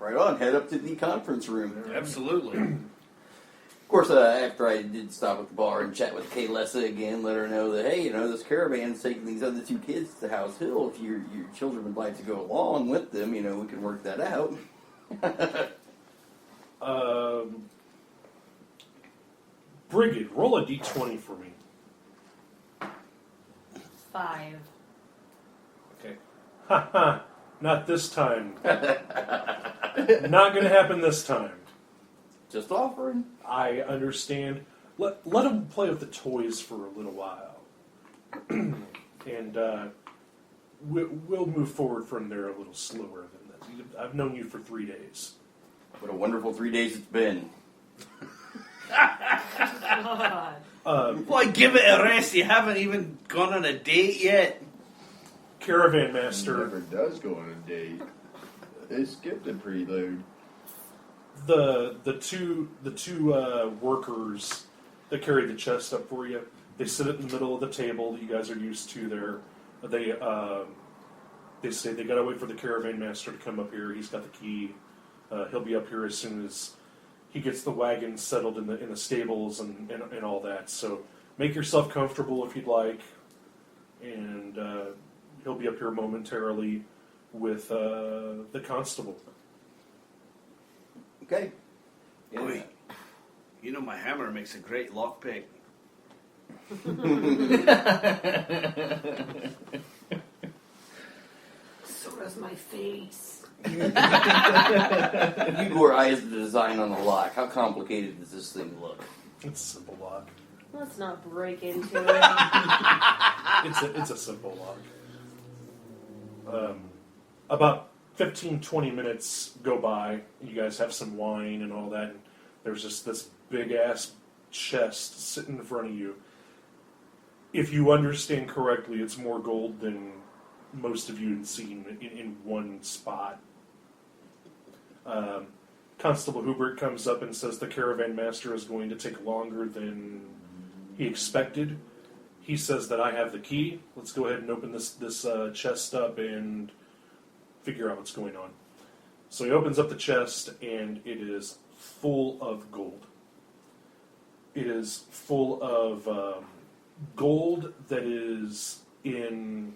Right on. Head up to the conference room. Absolutely. Of course, after I did stop at the bar and chat with Kaylessa again, let her know that, hey, this caravan's taking these other 2 kids to House Hill. If your children would like to go along with them, we can work that out. Brigid, roll a d20 for me. 5. Okay. Ha. Not this time. Not going to happen this time. Just offering. I understand. Let them play with the toys for a little while. And we'll move forward from there a little slower than this. I've known you for 3 days. What a wonderful 3 days it's been. God. Why, give it a rest. You haven't even gone on a date yet. Caravan Master. Never does go on a date. They skipped a prelude. The two workers that carry the chest up for you, they sit in the middle of the table that you guys are used to there. They say they gotta wait for the caravan master to come up here. He's got the key. He'll be up here as soon as he gets the wagon settled in the stables and all that. So make yourself comfortable if you'd like, and he'll be up here momentarily with the constable. Okay. Yeah. Boy, my hammer makes a great lockpick. So does my face. Igor eyes the design on the lock. How complicated does this thing look? It's a simple lock. Let's not break into it. It's a simple lock. About 15-20 minutes go by. You guys have some wine and all that. And there's just this big-ass chest sitting in front of you. If you understand correctly, it's more gold than most of you had seen in one spot. Constable Hubert comes up and says the caravan master is going to take longer than he expected. He says that I have the key. Let's go ahead and open this chest up and figure out what's going on. So he opens up the chest, and it is full of gold. It is full of gold that is in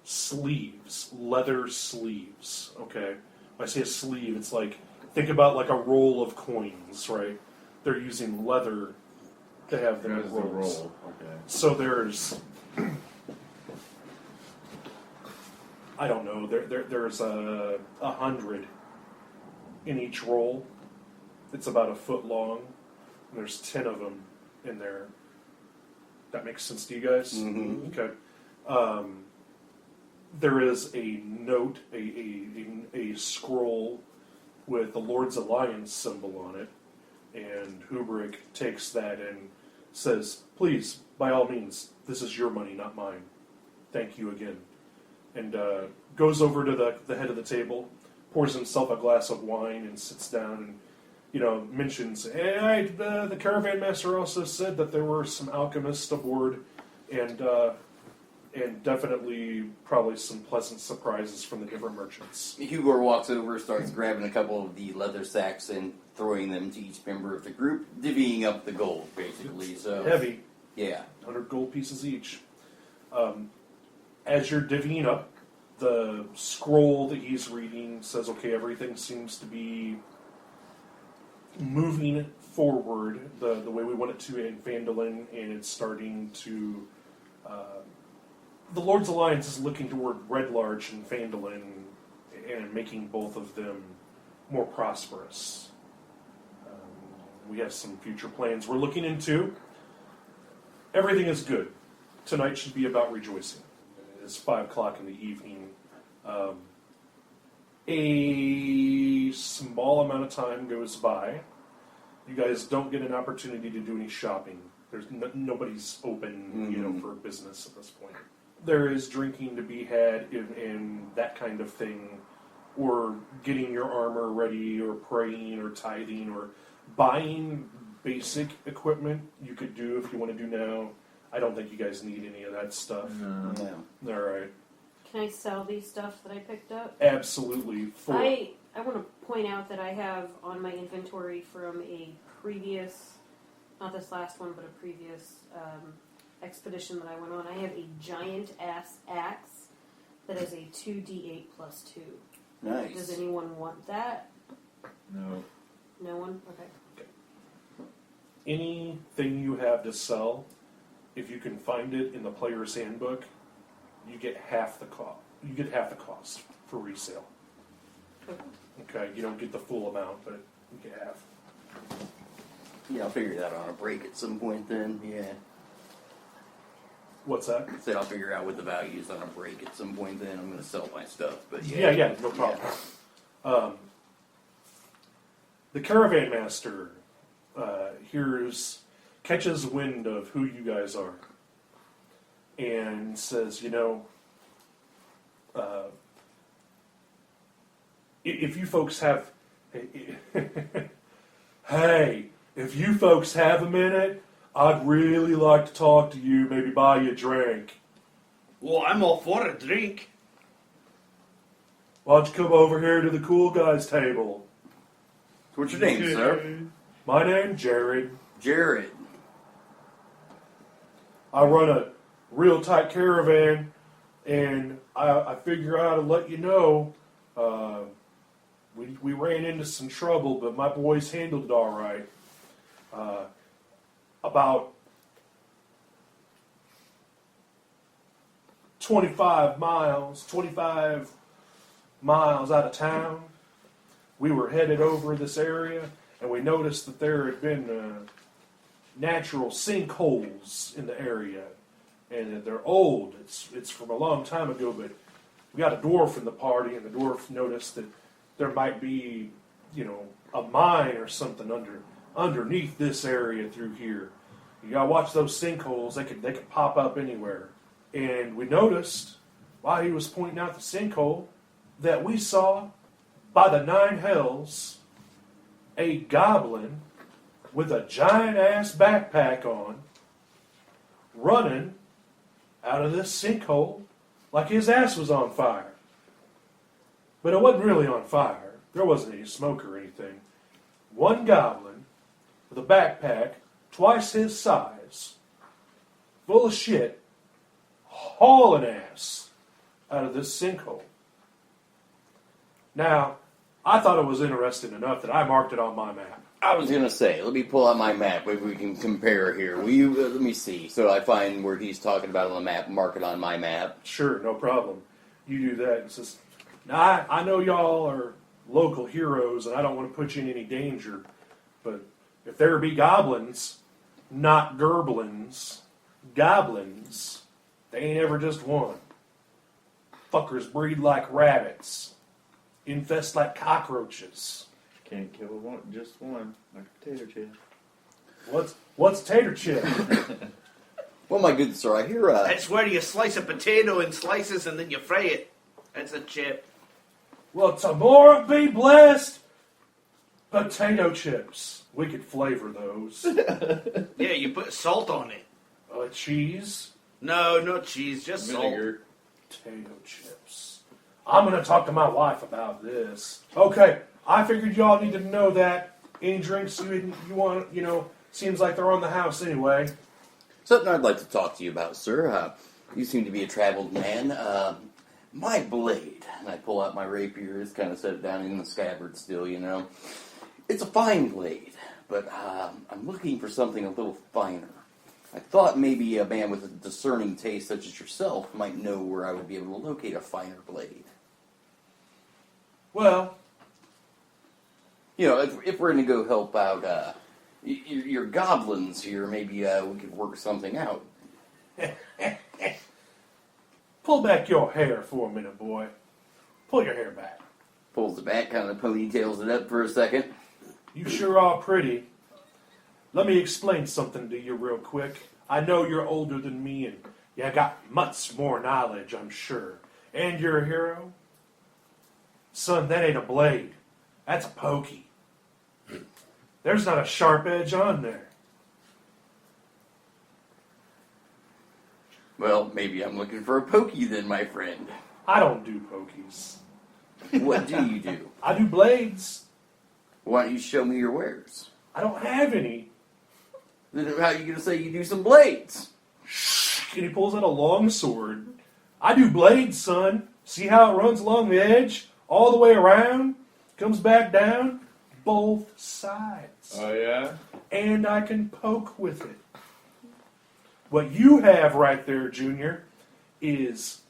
sleeves, leather sleeves, okay? When I say a sleeve, it's like, think about like a roll of coins, right? They're using leather to have them There's the rolls. roll. Okay. So there's, I don't know, there's 100 in each roll. It's about a foot long. And there's 10 of them in there. That makes sense to you guys? Mm-hmm. Okay. There is a note, a scroll with the Lord's Alliance symbol on it, and Hubrick takes that and says, please, by all means, this is your money, not mine. Thank you again. And goes over to the head of the table, pours himself a glass of wine, and sits down and, mentions, hey, the caravan master also said that there were some alchemists aboard, and definitely probably some pleasant surprises from the different merchants. Hugo walks over, starts grabbing a couple of the leather sacks and throwing them to each member of the group, divvying up the gold, basically. So Heavy. Yeah. 100 gold pieces each. As you're divvying up, the scroll that he's reading says, okay, everything seems to be moving forward the way we want it to in Vandalin, and it's starting to... the Lord's Alliance is looking toward Red Larch and Vandalin and making both of them more prosperous. We have some future plans we're looking into. Everything is good. Tonight should be about rejoicing. It's 5 o'clock in the evening. A small amount of time goes by. You guys don't get an opportunity to do any shopping. There's nobody's open, for business at this point. There is drinking to be had in that kind of thing, or getting your armor ready, or praying, or tithing, or buying basic equipment you could do if you want to do now. I don't think you guys need any of that stuff. No. All right. Can I sell these stuff that I picked up? Absolutely. I want to point out that I have on my inventory from a previous, not this last one, but a previous expedition that I went on, I have a giant ass axe that is a 2d8 plus 2. Nice. Does anyone want that? No. No one? Okay. Anything you have to sell, if you can find it in the player's handbook, you get half the cost. You get half the cost for resale. Okay, you don't get the full amount, but you get half. Yeah, I'll figure that out on a break at some point then, yeah. What's that? I said I'll figure out what the value is on a break at some point then. I'm going to sell my stuff, but Yeah, no problem. The caravan master catches wind of who you guys are, and says, if you folks have, hey, if you folks have a minute, I'd really like to talk to you, maybe buy you a drink. Well, I'm all for a drink. Why don't you come over here to the cool guys table? What's your name, sir? My name's Jared. Jared. I run a real tight caravan, and I figure I ought to let you know, we ran into some trouble, but my boys handled it all right. About 25 miles out of town, we were headed over this area, and we noticed that there had been natural sinkholes in the area, and they're old. It's from a long time ago, but we got a dwarf in the party, and the dwarf noticed that there might be, a mine or something underneath this area through here. You gotta watch those sinkholes; they could pop up anywhere. And we noticed while he was pointing out the sinkhole that we saw by the 9 hells a goblin with a giant ass backpack on, running out of this sinkhole like his ass was on fire. But it wasn't really on fire. There wasn't any smoke or anything. One goblin with a backpack twice his size, full of shit, hauling ass out of this sinkhole. Now, I thought it was interesting enough that I marked it on my map. I was going to say, let me pull out my map. Maybe we can compare here. Will you, let me see. So I find where he's talking about on the map, mark it on my map. Sure, no problem. You do that. It's just, now, I know y'all are local heroes, and I don't want to put you in any danger, but if there be goblins, not gerblins, goblins, they ain't ever just one. Fuckers breed like rabbits, infest like cockroaches. Can't kill just one, like a potato chip. What's tater chip? Well, my good sir, I hear That's where you slice a potato in slices and then you fry it. That's a chip. Well, tomorrow be blessed. Potato chips. We could flavor those. Yeah, you put salt on it. Cheese. No cheese, just Vinegar. Potato chips. I'm going to talk to my wife about this. Okay, I figured y'all needed to know that. Any drinks you want, seems like they're on the house anyway. something I'd like to talk to you about, sir. You seem to be a traveled man. My blade, and I pull out my rapier, just kind of set it down in the scabbard still, It's a fine blade, but I'm looking for something a little finer. I thought maybe a man with a discerning taste such as yourself might know where I would be able to locate a finer blade. Well, if we're going to go help out your goblins here, maybe we could work something out. pull back your hair for a minute, boy. Pull your hair back. Pulls it back, kind of ponytails it up for a second. You sure are pretty. Let me explain something to you real quick. I know you're older than me, and you got much more knowledge, I'm sure. And you're a hero? Son, that ain't a blade. That's a pokey. There's not a sharp edge on there. Well, maybe I'm looking for a pokey then, my friend. I don't do pokies. What do you do? I I do blades. Why don't you show me your wares? I don't have any. Then how are you going to say you do some blades? And he pulls out a long sword. I do blades, son. See how it runs along the edge? All the way around? Comes back down? Both sides. Oh, yeah? And I can poke with it. What you have right there, Junior, is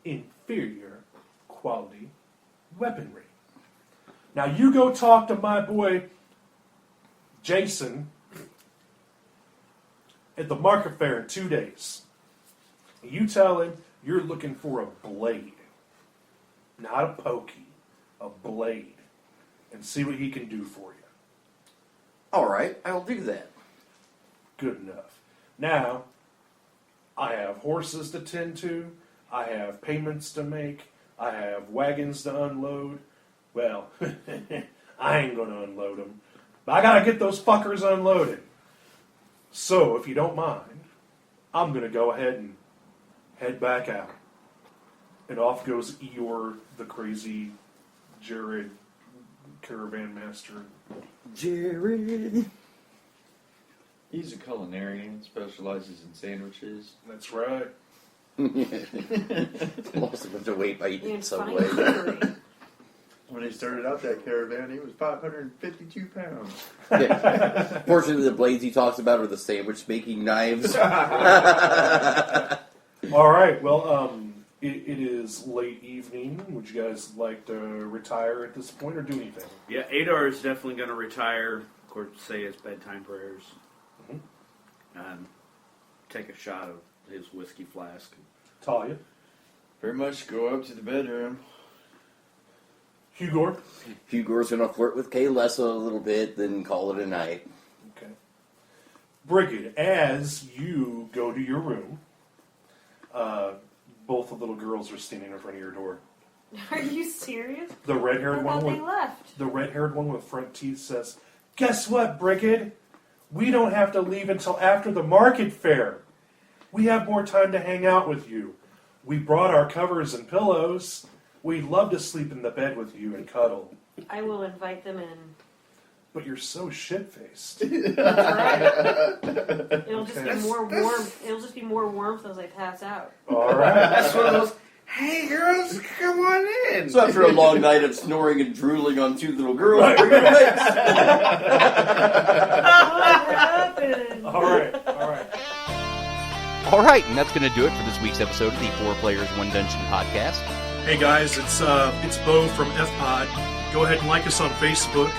inferior quality weaponry. Now you go talk to my boy Jason at the market fair in 2 days. And you tell him you're looking for a blade. Not a pokey. A blade. And see what he can do for you. All right, I'll do that. Good enough. Now, I have horses to tend to. I have payments to make. I have wagons to unload. Well, I ain't going to unload them. But I got to get those fuckers unloaded. So, if you don't mind, I'm going to go ahead and head back out. And off goes Eeyore, the crazy Jared caravan master. Jared. He's a culinarian, specializes in sandwiches. That's right. Lost a bunch of weight by eating And Subway. fine cookery. When he started out that caravan, he was 552 pounds. Yeah. Fortunately, the blades he talks about are the sandwich-making knives. All right. Well, it is late evening. Would you guys like to retire at this point or do anything? Yeah, Adar is definitely going to retire. Of course, say his bedtime prayers. And take a shot of his whiskey flask. Talia? Very much go up to the bedroom. Hugor? Hugo's going to flirt with Kay Lessa a little bit, then call it a night. Okay. Brigid, as you go to your room, both the little girls are standing in front of your door. Are you serious? The I red-haired thought one they with left. the red-haired one with front teeth says, "Guess what, Brigid? We don't have to leave until after the market fair. We have more time to hang out with you. We brought our covers and pillows. We'd love to sleep in the bed with you and cuddle. I will invite them in. But you're so shit-faced." That's right. It'll just Okay. be more warmth. It'll just be more warmth as I pass out. All right. That's one of those, hey girls, come on in. So after a long night of snoring and drooling on two little girls, Right. bring your legs. What happened? All right. All right. All right, and that's going to do it for this week's episode of the 4 Players 1 Dungeon podcast. Hey guys, it's Bo from FPod. Go ahead and like us on Facebook,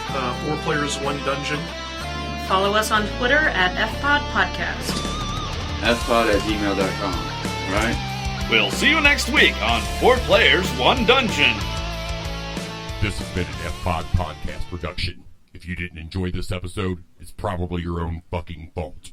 4 Players 1 Dungeon. Follow us on Twitter at fpodpodcast. fpod@gmail.com, right? We'll see you next week on 4 Players 1 Dungeon. This has been an F-Pod podcast production. If you didn't enjoy this episode, it's probably your own fucking fault.